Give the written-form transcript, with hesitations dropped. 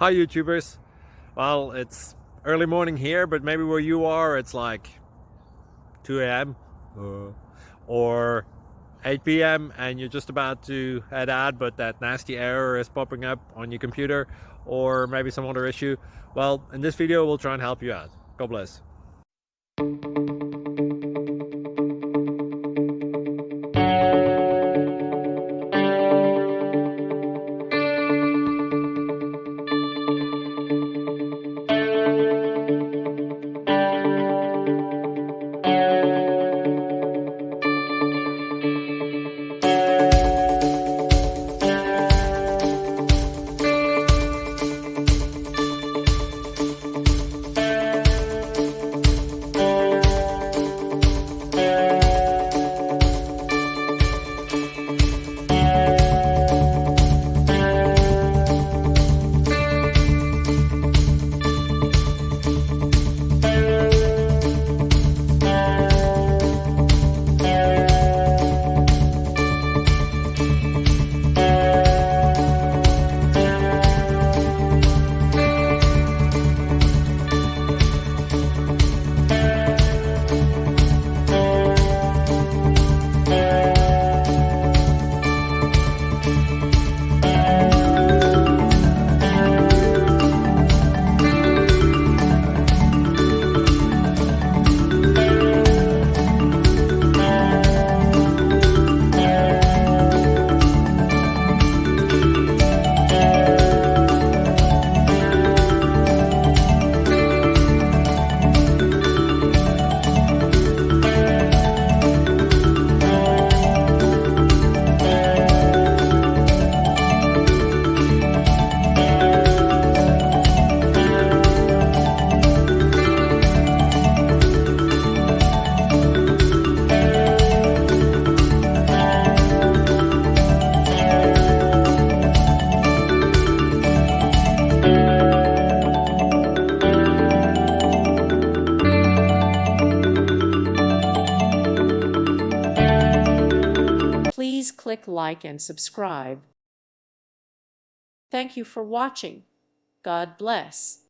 Hi YouTubers. Well, it's early morning here, but maybe where you are it's like 2 a.m. or 8 p.m. and you're just about to head out, but that nasty error is popping up on your computer, or maybe some other issue. Well, in this video we'll try and help you out. God bless. Please click like and subscribe. Thank you for watching. God bless.